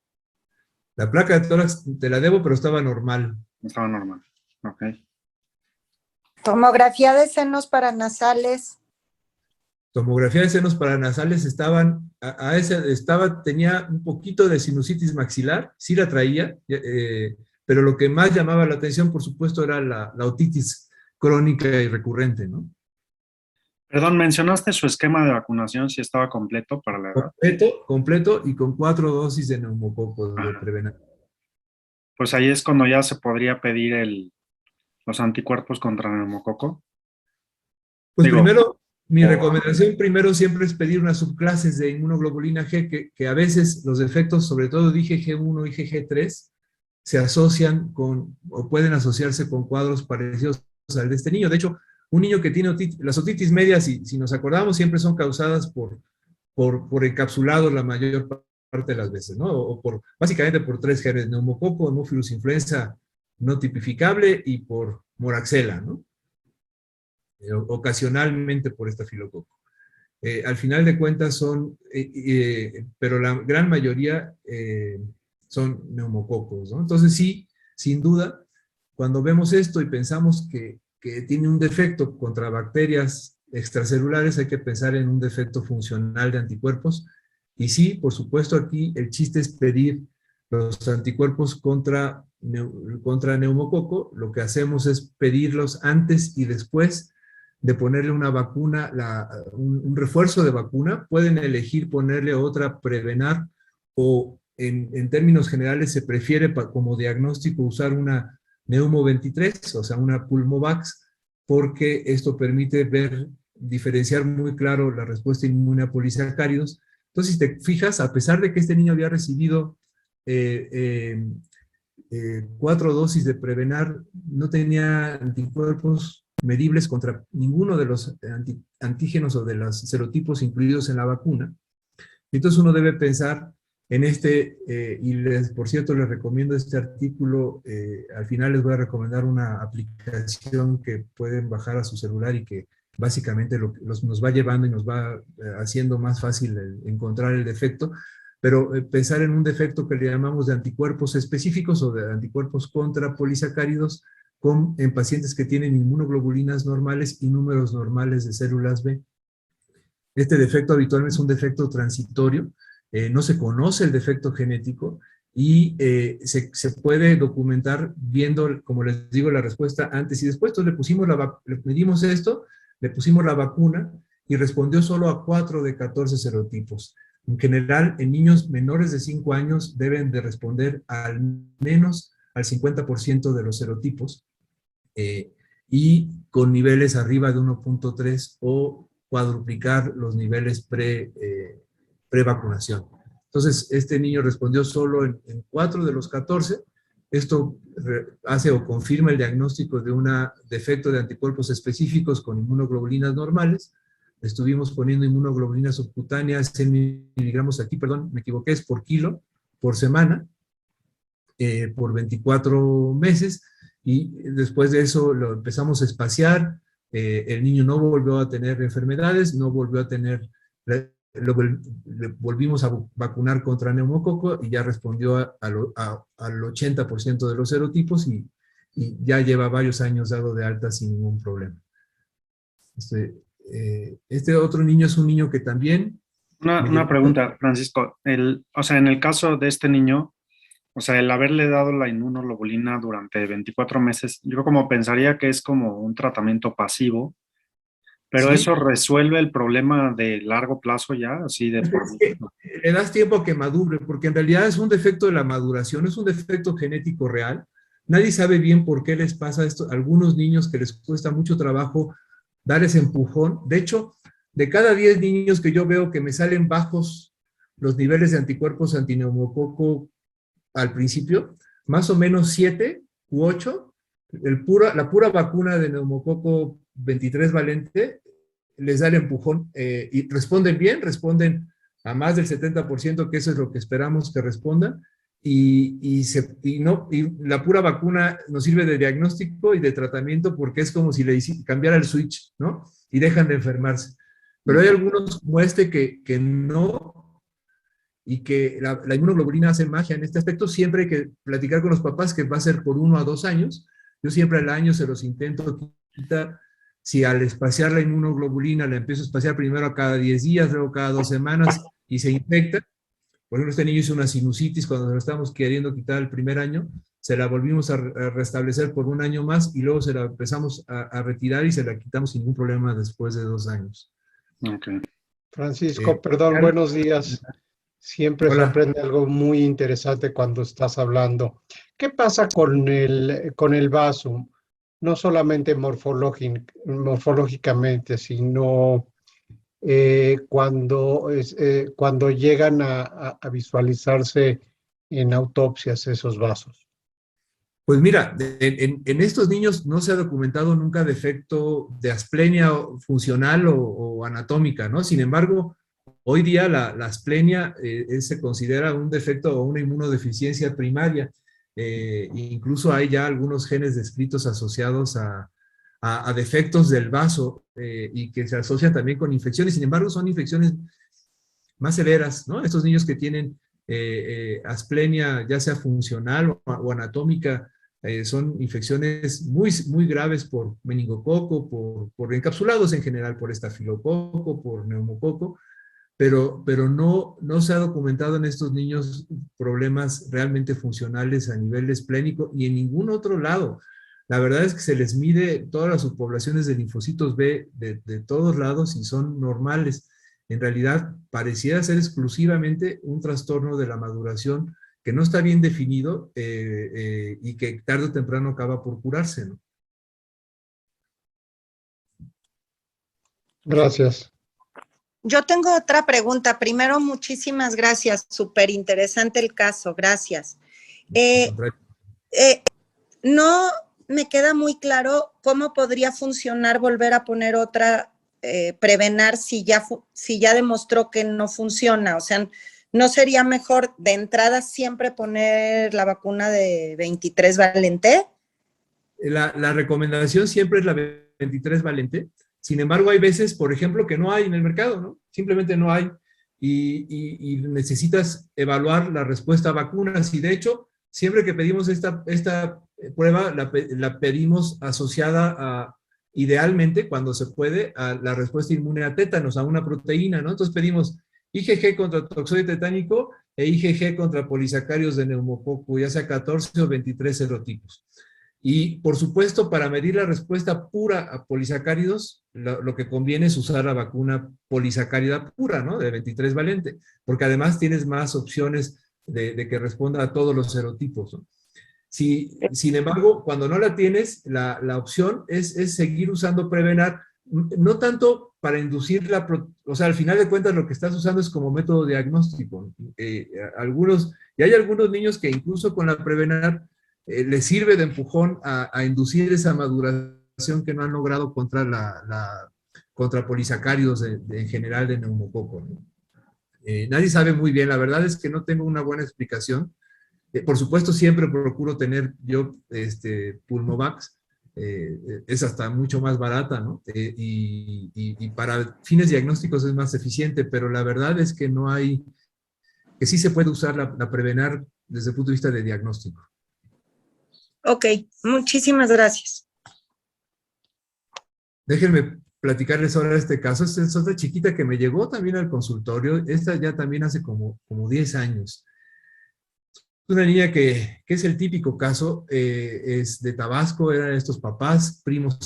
La placa de tórax te la debo, pero estaba normal. estaba normal. Ok. Tomografía de senos paranasales. Tomografía de senos paranasales estaban, tenía un poquito de sinusitis maxilar, sí la traía, pero lo que más llamaba la atención, por supuesto, era la otitis crónica y recurrente, ¿no? Perdón, mencionaste su esquema de vacunación si estaba completo para la edad. Completo y con 4 dosis de neumococo de Ajá. Prevenar. Pues ahí es cuando ya se podría pedir los anticuerpos contra neumococo. Pues Digo, primero, mi o- recomendación primero siempre es pedir unas subclases de inmunoglobulina G, que a veces los defectos, sobre todo de IgG1 y IgG3, se asocian o pueden asociarse con cuadros parecidos al de este niño. De hecho, un niño que tiene las otitis medias, si nos acordamos, siempre son causadas por encapsulados la mayor parte de las veces, ¿no? Básicamente por 3 genes: neumococo, hemófilus influenza no tipificable y por moraxela, ¿no? Ocasionalmente por estafilococo. Al final de cuentas pero la gran mayoría son neumococos, ¿no? Entonces sí, sin duda, cuando vemos esto y pensamos que tiene un defecto contra bacterias extracelulares, hay que pensar en un defecto funcional de anticuerpos. Y sí, por supuesto, aquí el chiste es pedir los anticuerpos contra neumococo. Lo que hacemos es pedirlos antes y después de ponerle una vacuna, un refuerzo de vacuna. Pueden elegir ponerle otra Prevenar, o en términos generales se prefiere como diagnóstico usar una Neumo 23, o sea, una Pulmovax, porque esto permite diferenciar muy claro la respuesta inmune a polisacáridos. Entonces, si te fijas, a pesar de que este niño había recibido 4 dosis de Prevenar, no tenía anticuerpos medibles contra ninguno de los antígenos o de los serotipos incluidos en la vacuna. Entonces uno debe pensar en por cierto, les recomiendo este artículo. Al final les voy a recomendar una aplicación que pueden bajar a su celular y que básicamente nos va llevando y nos va haciendo más fácil encontrar el defecto. Pero pensar en un defecto que le llamamos de anticuerpos específicos o de anticuerpos contra polisacáridos en pacientes que tienen inmunoglobulinas normales y números normales de células B. Este defecto habitualmente es un defecto transitorio, no se conoce el defecto genético y se puede documentar viendo, como les digo, la respuesta antes y después. Entonces le medimos esto, le pusimos la vacuna y respondió solo a 4 de 14 serotipos. En general, en niños menores de 5 años deben de responder al menos al 50% de los serotipos, y con niveles arriba de 1.3 o cuadruplicar los niveles pre-vacunación. Entonces, este niño respondió solo en 4 de los 14. Esto hace o confirma el diagnóstico de un defecto de anticuerpos específicos con inmunoglobulinas normales. Estuvimos poniendo inmunoglobulinas subcutáneas 100 miligramos aquí, perdón, me equivoqué, es por kilo, por semana, por 24 meses, y después de eso lo empezamos a espaciar el niño no volvió a tener enfermedades, no volvió a tener, le volvimos a vacunar contra neumococo y ya respondió al 80% de los serotipos y ya lleva varios años dado de alta sin ningún problema. Este otro niño es un niño que también... Una pregunta, Francisco. O sea, en el caso de este niño, o sea, el haberle dado la inmunoglobulina durante 24 meses, yo como pensaría que es como un tratamiento pasivo, pero ¿Sí? eso resuelve el problema de largo plazo ya, así de por vida. Le das tiempo a que madure, porque en realidad es un defecto de la maduración, es un defecto genético real. Nadie sabe bien por qué les pasa esto. A algunos niños que les cuesta mucho trabajo dar ese empujón. De hecho, de cada 10 niños que yo veo que me salen bajos los niveles de anticuerpos antineumococo al principio, más o menos 7 u 8, la pura vacuna de neumococo 23 valente les da el empujón y responden bien, responden a más del 70%, que eso es lo que esperamos que respondan, y la pura vacuna nos sirve de diagnóstico y de tratamiento porque es como si le cambiara el switch, ¿no? Y dejan de enfermarse. Pero hay algunos como este que no, y que la inmunoglobulina hace magia en este aspecto. Siempre hay que platicar con los papás que va a ser por 1 a 2 años. Yo siempre al año se los intento quitar. Si al espaciar la inmunoglobulina la empiezo a espaciar primero a cada 10 días, luego cada 2 semanas y se infecta. Por ejemplo, este niño hizo una sinusitis cuando lo estábamos queriendo quitar el primer año, se la volvimos a restablecer por 1 año más y luego se la empezamos a retirar y se la quitamos sin ningún problema después de 2 años. Okay. Francisco, perdón, buenos días. Siempre Hola. sorprende algo muy interesante cuando estás hablando. ¿Qué pasa con el vaso? No solamente morfológicamente, sino cuando llegan a visualizarse en autopsias esos vasos. Pues mira, en estos niños no se ha documentado nunca defecto de asplenia funcional o anatómica, ¿no? Sin embargo, hoy día la asplenia se considera un defecto o una inmunodeficiencia primaria. Incluso hay ya algunos genes descritos asociados a defectos del vaso y que se asocian también con infecciones. Sin embargo, son infecciones más severas, ¿no? Estos niños que tienen asplenia, ya sea funcional o anatómica, son infecciones muy, muy graves por meningococo, por encapsulados en general, por estafilococo, por neumococo, pero no se ha documentado en estos niños problemas realmente funcionales a nivel esplénico y en ningún otro lado. La verdad es que se les mide todas las subpoblaciones de linfocitos B de todos lados y son normales. En realidad, pareciera ser exclusivamente un trastorno de la maduración que no está bien definido y que tarde o temprano acaba por curarse, ¿no? Gracias. Yo tengo otra pregunta. Primero, muchísimas gracias. Súper interesante el caso. Gracias. No me queda muy claro cómo podría funcionar volver a poner otra Prevenar si ya demostró que no funciona. O sea, ¿no sería mejor de entrada siempre poner la vacuna de 23 valente? La recomendación siempre es la 23 valente. Sin embargo, hay veces, por ejemplo, que no hay en el mercado, ¿no? Simplemente no hay y necesitas evaluar la respuesta a vacunas. Y de hecho, siempre que pedimos esta prueba, la pedimos asociada a, idealmente, cuando se puede, a la respuesta inmune a tétanos, a una proteína, ¿no? Entonces pedimos IgG contra toxoide tetánico e IgG contra polisacarios de neumococo, ya sea 14 o 23 serotipos. Y, por supuesto, para medir la respuesta pura a polisacáridos, lo que conviene es usar la vacuna polisacárida pura, ¿no? De 23 valente, porque además tienes más opciones de que responda a todos los serotipos, ¿no? Sin embargo, cuando no la tienes, la opción es seguir usando Prevenar, no tanto para inducir o sea, al final de cuentas lo que estás usando es como método diagnóstico. Y hay algunos niños que incluso con la Prevenar les sirve de empujón a inducir esa maduración que no han logrado contra polisacáridos en general de neumococo, ¿no? Nadie sabe muy bien, la verdad es que no tengo una buena explicación. Por supuesto, siempre procuro tener yo Pulmovax, es hasta mucho más barata, ¿no? Y para fines diagnósticos es más eficiente, pero la verdad es que no hay, que sí se puede usar la Prevenar desde el punto de vista de diagnóstico. Ok, muchísimas gracias. Déjenme platicarles ahora este caso. Esta es otra chiquita que me llegó también al consultorio. Esta ya también hace como 10 años. Una niña que es el típico caso, es de Tabasco, eran estos papás, primos,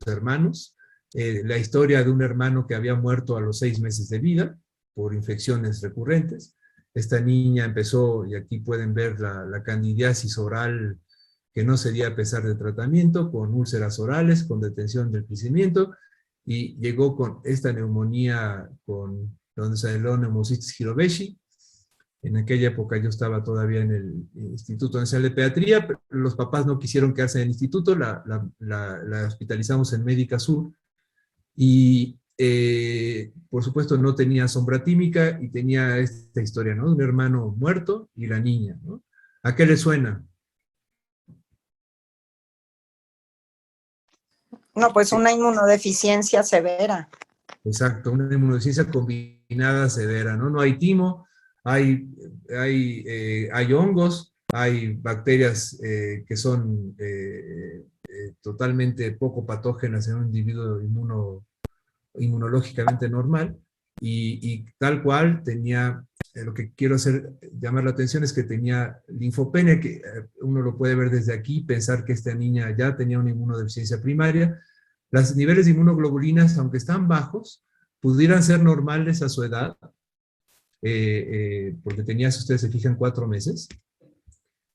hermanos. La historia de un hermano que había muerto a los 6 meses de vida por infecciones recurrentes. Esta niña empezó, y aquí pueden ver la candidiasis oral que no cedía a pesar del tratamiento, con úlceras orales, con detención del crecimiento, y llegó con esta neumonía donde salió neumocitis hirobeshi. En aquella época yo estaba todavía en el Instituto Nacional de Pediatría, pero los papás no quisieron quedarse en el instituto, la hospitalizamos en Médica Sur, y por supuesto no tenía sombra tímica, y tenía esta historia, ¿no? Un hermano muerto y la niña, ¿no? ¿A qué le suena? No, pues una inmunodeficiencia severa. Exacto, una inmunodeficiencia combinada severa, ¿no? No hay timo, hay hongos, hay bacterias que son totalmente poco patógenas en un individuo inmunológicamente normal, y tal cual tenía, lo que quiero llamar la atención es que tenía linfopenia, que uno lo puede ver desde aquí, pensar que esta niña ya tenía una inmunodeficiencia primaria. Los niveles de inmunoglobulinas, aunque están bajos, pudieran ser normales a su edad, porque tenía, si ustedes se fijan, 4 meses.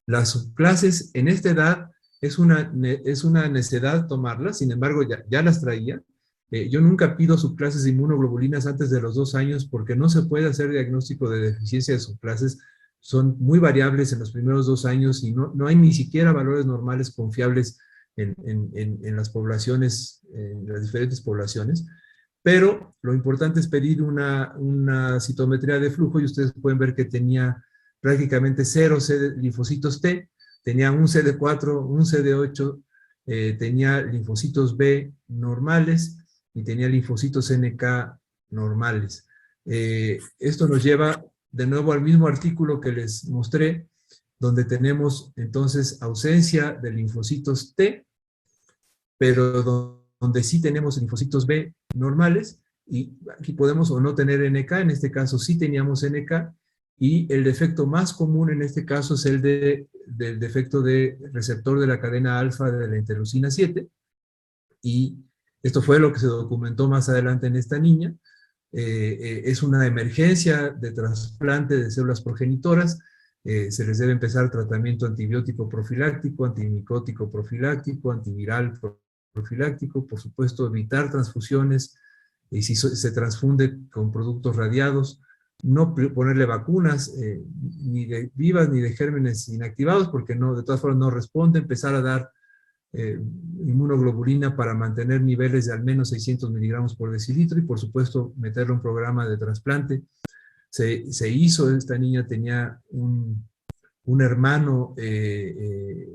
Las subclases en esta edad es una necedad tomarlas, sin embargo ya las traía. Yo nunca pido subclases de inmunoglobulinas antes de los 2 años porque no se puede hacer diagnóstico de deficiencia de subclases. Son muy variables en los primeros 2 años y no hay ni siquiera valores normales confiables en las poblaciones, en las diferentes poblaciones. Pero lo importante es pedir una citometría de flujo, y ustedes pueden ver que tenía prácticamente 0 linfocitos T, tenía un CD4, un CD8, tenía linfocitos B normales y tenía linfocitos NK normales. Esto nos lleva de nuevo al mismo artículo que les mostré, donde tenemos ausencia de linfocitos T, pero donde sí tenemos linfocitos B normales, y aquí podemos o no tener NK, en este caso sí teníamos NK, y el defecto más común en este caso es el del defecto de receptor de la cadena alfa de la interleucina 7, y esto fue lo que se documentó más adelante en esta niña. Es una emergencia de trasplante de células progenitoras. Se les debe empezar tratamiento antibiótico profiláctico, antimicótico profiláctico, antiviral profiláctico, por supuesto evitar transfusiones, y si se transfunde con productos radiados, no ponerle vacunas, ni de vivas ni de gérmenes inactivados, porque de todas formas no responde, empezar a dar inmunoglobulina para mantener niveles de al menos 600 miligramos por decilitro, y por supuesto meterle un programa de trasplante. Se hizo, esta niña tenía un hermano que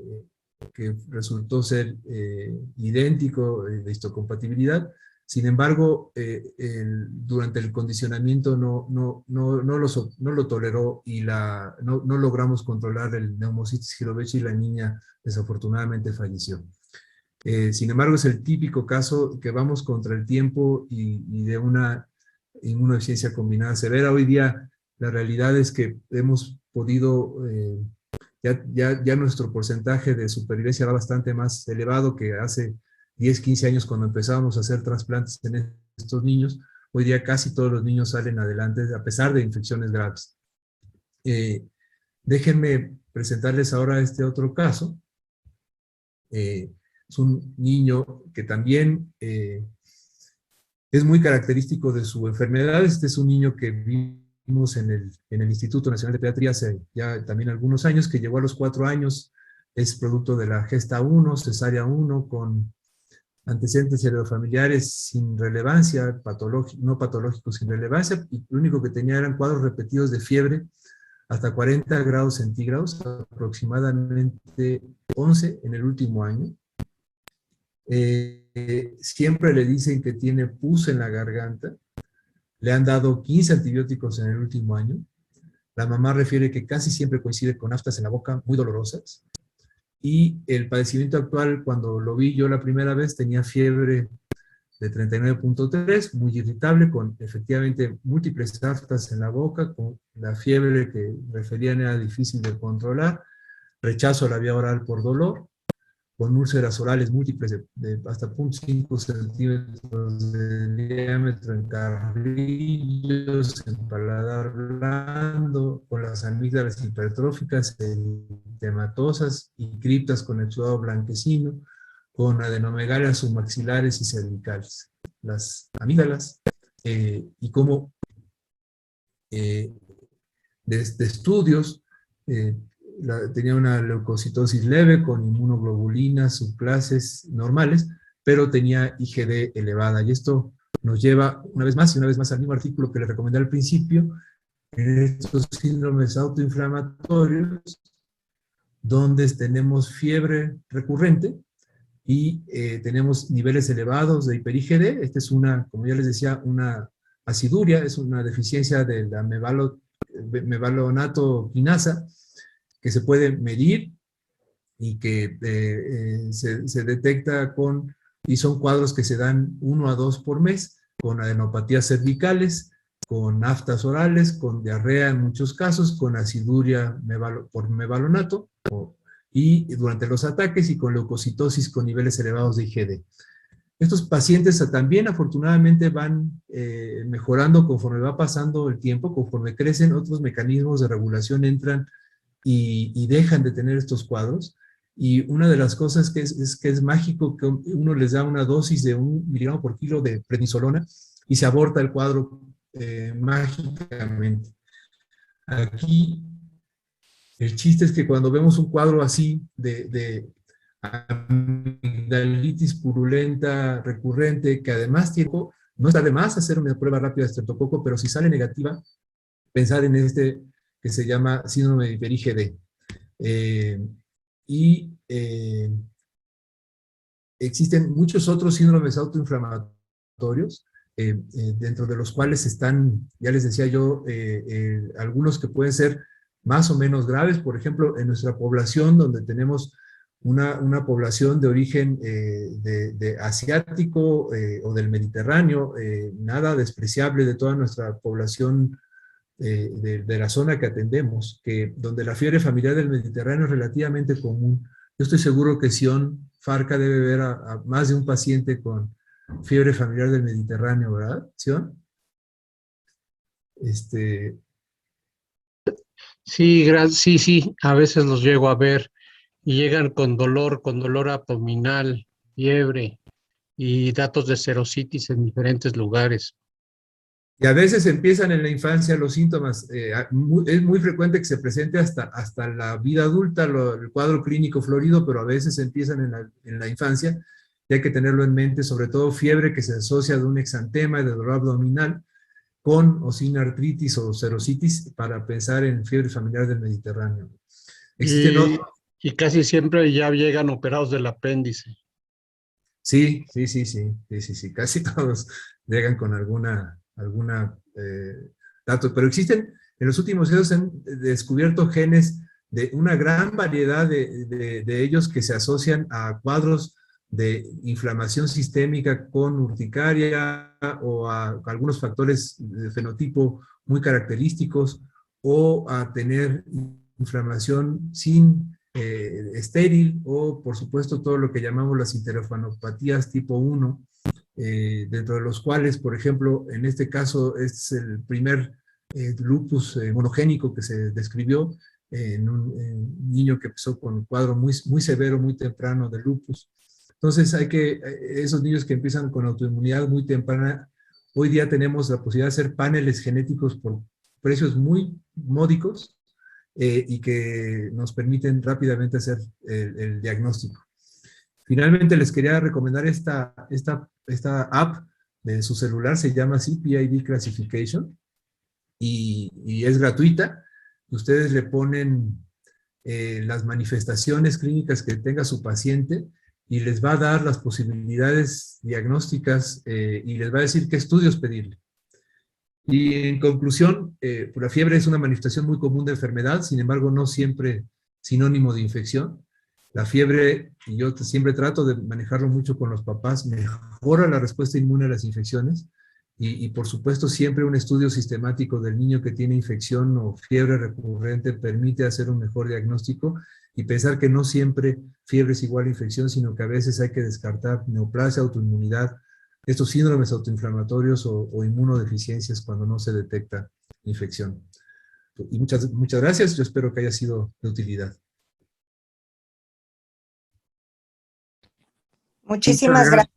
resultó ser idéntico de histocompatibilidad. Sin embargo, durante el condicionamiento no lo toleró, y no logramos controlar el neumocitis hirobeshi, y la niña desafortunadamente falleció. Sin embargo, es el típico caso que vamos contra el tiempo y de una inmunodeficiencia combinada severa. Hoy día la realidad es que hemos podido, ya nuestro porcentaje de supervivencia va bastante más elevado que hace 10, 15 años cuando empezábamos a hacer trasplantes en estos niños. Hoy día casi todos los niños salen adelante a pesar de infecciones graves. Déjenme presentarles ahora este otro caso. Es un niño que también es muy característico de su enfermedad. Este es un niño que vimos en el Instituto Nacional de Pediatría hace ya también algunos años, que llegó a los 4 años, es producto de la gesta 1, cesárea 1, con antecedentes heredofamiliares sin relevancia, no patológicos sin relevancia, y lo único que tenía eran cuadros repetidos de fiebre hasta 40 grados centígrados, aproximadamente 11 en el último año. Siempre le dicen que tiene pus en la garganta. Le han dado 15 antibióticos en el último año. La mamá refiere que casi siempre coincide con aftas en la boca muy dolorosas. Y el padecimiento actual, cuando lo vi yo la primera vez, tenía fiebre de 39.3, muy irritable, con efectivamente múltiples aftas en la boca, con la fiebre que referían era difícil de controlar, rechazo a la vía oral por dolor, con úlceras orales múltiples de hasta 0.5 centímetros de diámetro en carrillos, en paladar blando, con las amígdalas hipertróficas, edematosas y criptas con exudado blanquecino, con adenomegalias submaxilares y cervicales. Las amígdalas, y como de estudios, tenía una leucocitosis leve con inmunoglobulinas, subclases normales, pero tenía IgD elevada. Y esto nos lleva una vez más al mismo artículo que le recomendé al principio, en estos síndromes autoinflamatorios, donde tenemos fiebre recurrente y tenemos niveles elevados de hiper-IgD. Esta es una, como ya les decía, una aciduria, es una deficiencia de la mevalonato quinasa, que se puede medir y que se detecta y son cuadros que se dan 1 a 2 por mes, con adenopatías cervicales, con aftas orales, con diarrea en muchos casos, con aciduria por mevalonato, y durante los ataques, y con leucocitosis con niveles elevados de IgD. Estos pacientes también afortunadamente van mejorando conforme va pasando el tiempo, conforme crecen, otros mecanismos de regulación entran y dejan de tener estos cuadros. Y una de las cosas que es mágico, que uno les da una dosis de 1 miligramo por kilo de prednisolona y se aborta el cuadro mágicamente. Aquí el chiste es que cuando vemos un cuadro así de amigdalitis purulenta recurrente, que además no está de más hacer una prueba rápida de estreptococo, pero si sale negativa, pensar en este que se llama síndrome de hiper-IgD. Existen muchos otros síndromes autoinflamatorios, dentro de los cuales están, ya les decía yo, algunos que pueden ser más o menos graves. Por ejemplo, en nuestra población, donde tenemos una población de origen de asiático o del Mediterráneo, nada despreciable de toda nuestra población de la zona que atendemos, donde la fiebre familiar del Mediterráneo es relativamente común. Yo estoy seguro que Sion Farca debe ver a más de un paciente con fiebre familiar del Mediterráneo, ¿verdad, Sion? Sí, a veces los llego a ver y llegan con dolor abdominal, fiebre y datos de serositis en diferentes lugares. Y a veces empiezan en la infancia los síntomas. Es muy frecuente que se presente hasta la vida adulta, el cuadro clínico florido, pero a veces empiezan en la infancia, y hay que tenerlo en mente, sobre todo fiebre que se asocia de un exantema y de dolor abdominal, con o sin artritis o serositis, para pensar en fiebre familiar del Mediterráneo. Y casi siempre ya llegan operados del apéndice. Sí, casi todos llegan con alguna dato, pero existen, en los últimos años se han descubierto genes de una gran variedad de ellos que se asocian a cuadros de inflamación sistémica con urticaria, o a algunos factores de fenotipo muy característicos, o a tener inflamación estéril, o por supuesto todo lo que llamamos las interferopatías tipo 1, dentro de los cuales, por ejemplo, en este caso es el primer lupus monogénico que se describió en un niño que empezó con un cuadro muy severo, muy temprano de lupus. Entonces esos niños que empiezan con autoinmunidad muy temprana, hoy día tenemos la posibilidad de hacer paneles genéticos por precios muy módicos, y que nos permiten rápidamente hacer el diagnóstico. Finalmente les quería recomendar esta app de su celular, se llama PID Classification, y es gratuita. Ustedes le ponen las manifestaciones clínicas que tenga su paciente, y les va a dar las posibilidades diagnósticas y les va a decir qué estudios pedirle. Y en conclusión, pues la fiebre es una manifestación muy común de enfermedad, sin embargo no siempre sinónimo de infección. La fiebre, y yo siempre trato de manejarlo mucho con los papás, mejora la respuesta inmune a las infecciones y por supuesto siempre un estudio sistemático del niño que tiene infección o fiebre recurrente permite hacer un mejor diagnóstico y pensar que no siempre fiebre es igual a infección, sino que a veces hay que descartar neoplasia, autoinmunidad, estos síndromes autoinflamatorios o inmunodeficiencias cuando no se detecta infección. Y muchas gracias, yo espero que haya sido de utilidad. Muchísimas gracias.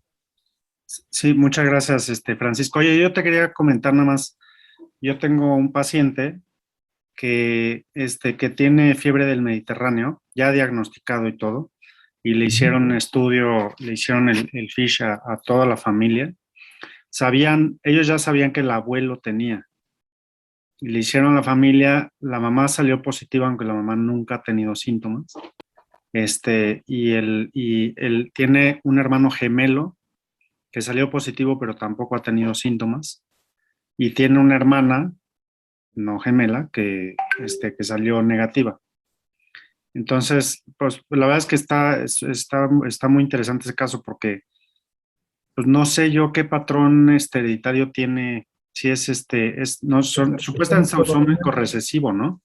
Sí, muchas gracias, Francisco. Oye, yo te quería comentar nada más. Yo tengo un paciente que tiene fiebre del Mediterráneo, ya diagnosticado y todo, y le hicieron un estudio, le hicieron el FISH a toda la familia. Ellos ya sabían que el abuelo tenía. Y le hicieron a la familia, la mamá salió positiva, aunque la mamá nunca ha tenido síntomas. Y él tiene un hermano gemelo que salió positivo, pero tampoco ha tenido síntomas. Y tiene una hermana, no gemela, que salió negativa. Entonces, pues la verdad es que está muy interesante ese caso porque pues no sé yo qué patrón hereditario tiene, si es supuestamente autosómico recesivo, ¿no?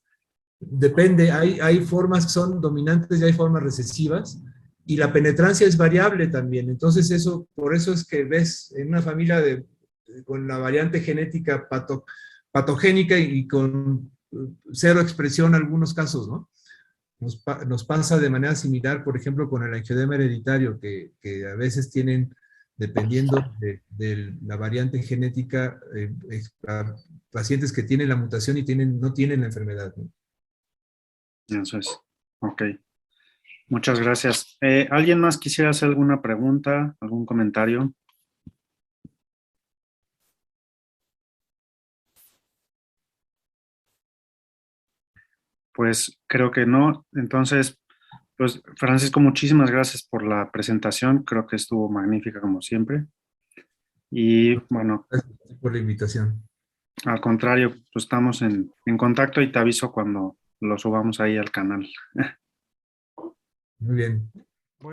Depende, hay formas que son dominantes y hay formas recesivas, y la penetrancia es variable también. Entonces por eso es que ves en una familia con la variante genética patogénica y con cero expresión en algunos casos, ¿no? Nos pasa de manera similar, por ejemplo, con el angioedema hereditario, que a veces tienen, dependiendo de la variante genética, pacientes que tienen la mutación y no tienen la enfermedad, ¿no? Eso es. Ok. Muchas gracias. ¿Alguien más quisiera hacer alguna pregunta, algún comentario? Pues creo que no. Entonces, pues Francisco, muchísimas gracias por la presentación. Creo que estuvo magnífica como siempre. Y bueno, Gracias por la invitación. al contrario, pues estamos en contacto y te aviso cuando lo subamos ahí al canal. Muy bien.